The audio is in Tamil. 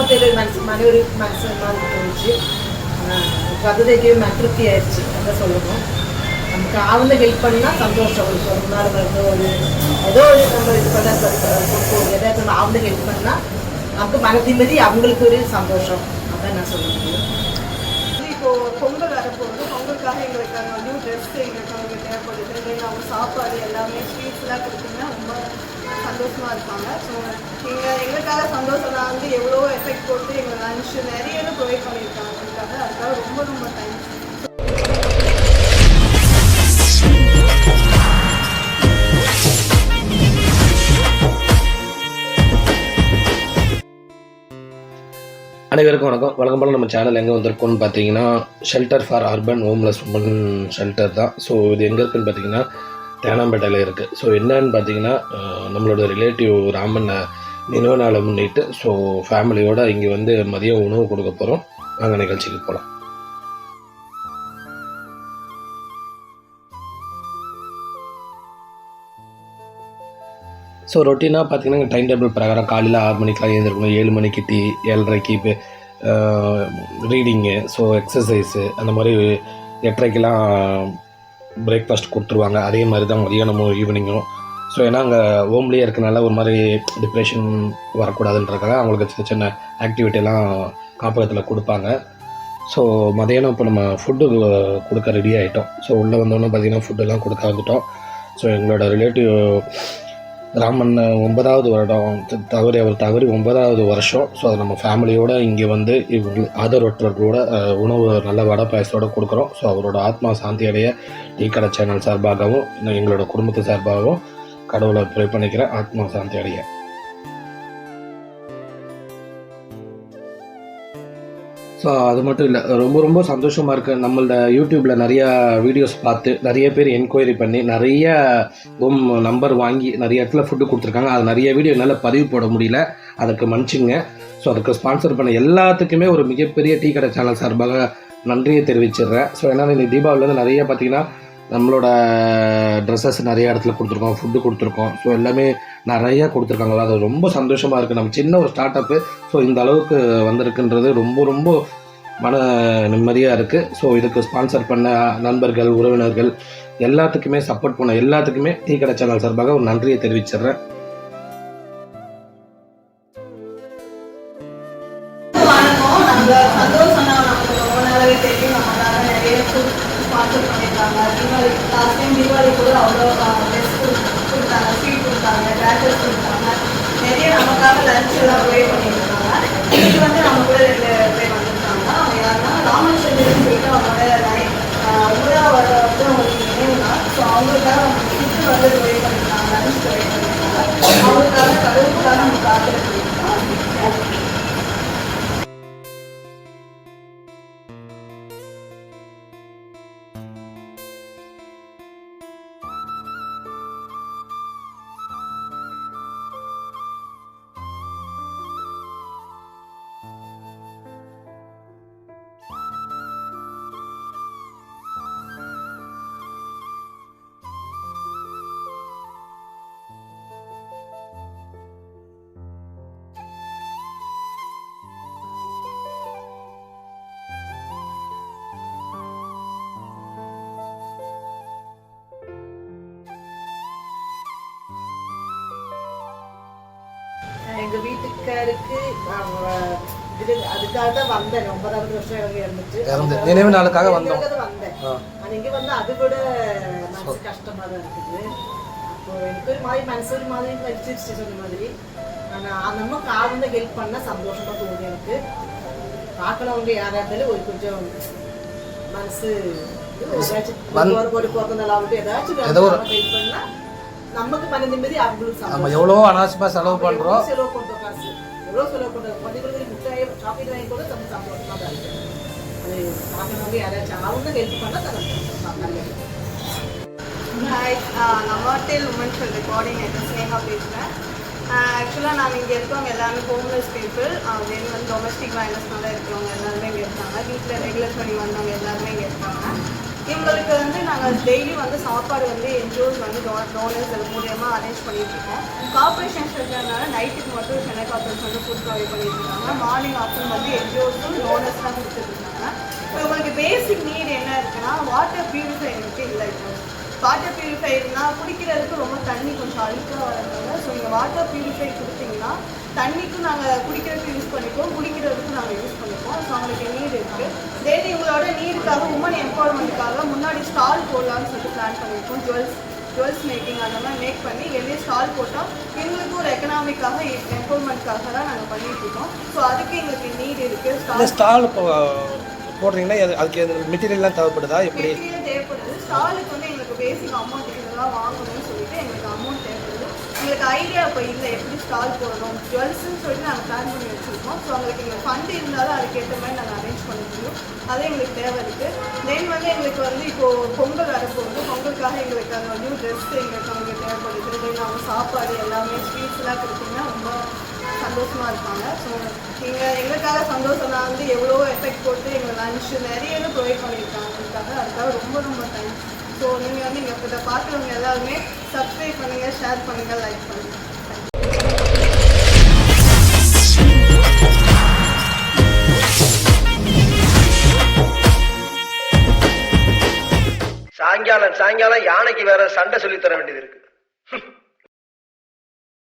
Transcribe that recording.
பார்த்ததில் மனைவி மனசு மாதிரி போயிடுச்சு. அதுக்கு திருப்தி ஆயிடுச்சு. அதான் சொல்லணும். நமக்கு ஆழ்ந்த ஹெல்ப் பண்ணால் சந்தோஷம். ஒரு நாள் வந்து ஏதோ நம்ம இது பண்ண எதாவது ஆழ்ந்த ஹெல்ப் பண்ணால் நமக்கு மன நிம்மதி, அவங்களுக்கு ஒரு சந்தோஷம். அதான் நான் சொல்ல முடியும். இப்போது பொங்கல் வரப்போகுது. பொங்கலுக்காக எங்களுக்கான நியூ ட்ரெஸ் எங்களுக்கு தேவைப்படுது. அவங்க சாப்பாடு எல்லாமே ஸ்வீட்ஸ்லாம் கொடுத்தீங்கன்னா ரொம்ப சந்தோஷமாக இருப்பாங்க. ஸோ எங்களுக்காக சந்தோஷம் தான் வந்து எவ்வளோ எஃபெக்ட் போட்டு எங்கள் லன்ச் நிறைய ப்ரொவைட் பண்ணியிருக்காங்க எங்களுக்காக. அதுக்காக ரொம்ப ரொம்ப தேங்க்ஸ். அனைவருக்கும் வணக்கம். வழக்கம் போல் நம்ம சேனல் எங்கே வந்திருக்கோம்னு பார்த்தீங்கன்னா shelter for urban homeless women shelter தான். ஸோ இது எங்கே இருக்குதுன்னு பார்த்தீங்கன்னா தேனாம்பேட்டையில் இருக்குது. ஸோ என்னன்னு பார்த்தீங்கன்னா நம்மளோட ரிலேட்டிவ் ராமன் நினைவு நாளை முன்னிட்டு ஸோ ஃபேமிலியோடு இங்கே வந்து மதிய உணவு கொடுக்க போகிறோம். நாங்கள் நிகழ்ச்சிக்கு போகலாம். ஸோ ரொட்டீனாக பார்த்தீங்கன்னா டைம் டேபிள் பிரகாரம் காலையில் 6 மணிக்கெலாம் எழுந்திருக்கணும். 7 மணிக்கு டீ, 7:30க்கு ரீடிங்கு, ஸோ எக்ஸசைஸு, அந்த மாதிரி 8:30க்கெலாம் பிரேக்ஃபாஸ்ட் கொடுத்துருவாங்க. அதே மாதிரி தான் மதியானமும் ஈவினிங்கும். ஸோ ஏன்னா அங்கே ஹோம்லேயே இருக்கனால ஒரு மாதிரி டிப்ரெஷன் வரக்கூடாதுன்றதுக்காக அவங்களுக்கு சின்ன சின்ன ஆக்டிவிட்டியெல்லாம் காப்பகத்தில் கொடுப்பாங்க. ஸோ மதியானம் இப்போ நம்ம ஃபுட்டு கொடுக்க ரெடி ஆகிட்டோம். ஸோ உள்ளே வந்தோன்னே பார்த்திங்கன்னா ஃபுட்டெல்லாம் கொடுக்க வந்துட்டோம். ஸோ எங்களோட ரிலேட்டிவ் ராமன் 9வது வருடம் அவர் தவறி 9வது வருஷம். ஸோ அது நம்ம ஃபேமிலியோடு இங்கே வந்து ஆதரவற்றவர்களோட உணவு நல்ல வடை பாயசத்தோடு கொடுக்குறோம். ஸோ அவரோட ஆத்மா சாந்தி அடைய டீ கடை சேனல் சார்பாகவும் எங்களோட குடும்பத்து சார்பாகவும் கடவுளை ப்ரே பண்ணிக்கிறேன், ஆத்மா சாந்தி அடைய. ஸோ அது மட்டும் இல்லை, ரொம்ப ரொம்ப சந்தோஷமாக இருக்குது. நம்மளோட யூடியூப்பில் நிறையா வீடியோஸ் பார்த்து நிறைய பேர் என்கொயரி பண்ணி நிறைய நம்பர் வாங்கி நிறைய இடத்துல ஃபுட்டு கொடுத்துருக்காங்க. அது நிறைய வீடியோ என்னால் பதிவு போட முடியல, அதுக்கு மன்னிச்சுங்க. ஸோ அதுக்கு ஸ்பான்சர் பண்ண எல்லாத்துக்குமே ஒரு மிகப்பெரிய டீ கடை சேனல் சார்பாக நன்றியை தெரிவிச்சிடுறேன். ஸோ ஏன்னா இந்த தீபாவளிலேருந்து நிறைய பார்த்திங்கன்னா நம்மளோட ட்ரெஸ்ஸஸ் நிறைய இடத்துல கொடுத்துருக்கோம், ஃபுட்டு கொடுத்துருக்கோம். ஸோ எல்லாமே நிறையா கொடுத்துருக்காங்களா, அது ரொம்ப சந்தோஷமாக இருக்குது. நம்ம சின்ன ஒரு ஸ்டார்ட் அப்பு ஸோ இந்த அளவுக்கு வந்திருக்குன்றது ரொம்ப ரொம்ப மன நிம்மதியாக இருக்குது. ஸோ இதுக்கு ஸ்பான்சர் பண்ண நண்பர்கள், உறவினர்கள் எல்லாத்துக்குமே, சப்போர்ட் பண்ண எல்லாத்துக்குமே டீ கடை சேனல் சார்பாக ஒரு நன்றியை தெரிவிச்சிடுறேன். தீபாவளி கூட அவ்வளோ ட்ரெஸ் கொடுத்தாங்க, ஸ்வீட் கொடுத்தாங்க, கிராக்கர்ஸ் கொடுத்தாங்க, நிறைய நமக்காக லன்ச் எல்லாம் ப்ரே பண்ணியிருக்காங்க. இன்னைக்கு வந்து நம்ம கூட 2 பேர் வந்திருக்காங்க. அவங்க யாருன்னா ராமச்சந்திரன் சொல்லிட்டு அவங்களோட 9வது வருடம் வந்து அவங்களுக்கு நினைவு நாள். ஸோ அவங்களுக்காக அவங்க ஃபுட்டு வந்து ப்ரே பண்ணியிருக்காங்க, லன்ச் ப்ரே பண்ணியிருக்காங்க. அவங்களுக்காக கடவுளுக்காக நம்ம காத்துல போயிருக்கோம். எங்கள் வீட்டுக்காருக்கு அதுக்காக தான் வந்தேன். 9வது வருஷம் எனக்கு இருந்துச்சு, நினைவு நாளுக்காக வந்தேன். ஆனால் இங்கே வந்து அது கூட மனசு கஷ்டமாக தான் இருக்குது. அப்போ எனக்கு ஒரு மாதிரி மனசு ஒரு மாதிரி வச்சிருச்சு சொன்ன மாதிரி. ஆனால் நமக்கு ஆழ்ந்த ஹெல்ப் பண்ணால் சந்தோஷமாக தோணுது எனக்கு. பார்க்கறவங்க யாராக இருந்தாலும் ஒரு கொஞ்சம் மனசு ஒரு பிறந்த நாளாகட்டும் ஏதாச்சும் ஹெல்ப் பண்ணால் நமக்கு மன நிம்மதி, அவங்களுக்கு நம்ம எவ்வளோ அனாவசியமாக செலவு பண்ணுறோம், செலவு பண்ணுறோம், காசு எவ்வளோ செலவு பண்ணுறோம், பள்ளிகளுக்கு முட்டாய் சாப்பிட்டு வாங்கி கூட நம்ம சந்தோஷமாக தான் இருக்குது. அது பார்க்கறவங்க யாராச்சும் அவங்க ஹெல்ப் பண்ணால் நல்லது. ஹாய், நான் மார்டேல் உமன் ஷெல்டர் கோஆர்டினேட்டர் ஸ்னேகா பேசுகிறேன். ஆக்சுவலாக நாங்கள் இங்கே இருக்கவங்க எல்லாருமே ஹோம்லெஸ் பீப்புள். தென் வந்து டொமஸ்டிக் வயலன்ஸ்னால இருக்கிறவங்க எல்லாருமே இங்கே இருக்காங்க. வீட்டில் ரெகுலர் பண்ணி வந்தவங்க எல்லாருமே இங்கே இருக்காங்க. இவங்களுக்கு வந்து நாங்கள் டெய்லி வந்து சாப்பாடு வந்து என்ஜிஓஸ் வந்து டோனர்ஸ் அது மூலியமாக அரேஞ்ச் பண்ணிட்டு இருக்கோம். கார்பரேஷன்ஸ் இருக்கிறதுனால நைட்டுக்கு மட்டும் சென்னை கார்பரேஷன் வந்து ஃபுட் ப்ரொவைட் பண்ணிட்டு இருக்காங்க. மார்னிங் ஆஃப்டர்நூன் வந்து என்ஜிஓஸும் டோனர்ஸ் தான் கொடுத்துட்டு இருக்காங்க. இப்போ உங்களுக்கு பேசிக் நீட் என்ன இருக்குன்னா வாட்டர் பியூரிஃபை எனக்கு இல்லை. இப்போ வாட்டர் பியூரிஃபைனா குடிக்கிறதுக்கு ரொம்ப தண்ணி கொஞ்சம் அழுக்காக வரதுனால ஸோ நீங்கள் வாட்டர் பியூரிஃபை கொடுத்தீங்கன்னா தண்ணிக்கும் நாங்கள் குடிக்கிறதுக்கு யூஸ் பண்ணிப்போம், குடிக்கிறதுக்கும் நாங்கள் யூஸ் பண்ணிப்போம். ஸோ அவங்களுக்கு நீட் இருக்குது. தென் இவங்களோட நீடுக்காக உமன் எம்பவர்மெண்ட்டுக்காக முன்னாடி ஸ்டால் போடலான்னு சொல்லிட்டு பிளான் பண்ணியிருக்கோம். ஜுவல்ஸ் மேக்கிங் அந்த மாதிரி மேக் பண்ணி வெளியே ஸ்டால் போட்டால் எங்களுக்கு ஒரு எக்கனாமிக்காக எம்பவர்மெண்ட்காக தான் நாங்கள் பண்ணிட்டு இருக்கோம். ஸோ அதுக்கு எங்களுக்கு நீட் இருக்குது. ஸ்டால் போடுறீங்கன்னா அதுக்கு மெட்டீரியல்லாம் தேவைப்படுதா? எப்படி மெட்டீரியல் தேவைப்படுது. ஸ்டாலுக்கு வந்து எங்களுக்கு பேசிக் அமௌண்ட் இதெல்லாம் வாங்கணும்னு சொல்லிட்டு எங்களுக்கு அமௌண்ட் தேவைப்படுது. எங்களுக்கு ஐடியா இப்போ இல்லை எப்படி ஸ்டால் போடணும் ஜுவல்ஸ்ன்னு சொல்லிட்டு நாங்கள் பிளான் பண்ணி வச்சுருக்கோம். ஸோ அவங்களுக்கு எங்களுக்கு ஃபண்ட் இருந்தாலும் அதுக்கேற்ற மாதிரி நாங்கள் அரேஞ்ச் பண்ண முடியும். அதே எங்களுக்கு தேவை இருக்குது. தென் வந்து எங்களுக்கு வந்து இப்போது பொங்கல் வரப்போகுது. பொங்கலுக்காக எங்களுக்கு அந்த நியூ ட்ரெஸ் எங்களுக்கு அவங்களுக்கு தேவைப்படுது. தென் அவங்க சாப்பாடு எல்லாமே ஸ்வீட்ஸ்லாம் கொடுத்தீங்கன்னா ரொம்ப சந்தோஷமாக இருப்பாங்க. ஸோ எங்களுக்காக சந்தோஷம் தான் வந்து எவ்வளோ எஃபெக்ட் போட்டு எங்கள் லன்ச்சு நிறைய ப்ரொவைட் பண்ணியிருக்காங்க. அதுக்காக ரொம்ப ரொம்ப தேங்க்ஸ். ஸோ நீங்கள் வந்து இங்கே இதை பார்க்குறவங்க எல்லாருமே சப்ஸ்கிரைப் பண்ணுங்கள், ஷேர் பண்ணுங்கள், லைக் பண்ணுங்கள். சாயங்காலம் யானைக்கு வேற சண்டை சொல்லி தர வேண்டியது இருக்கு.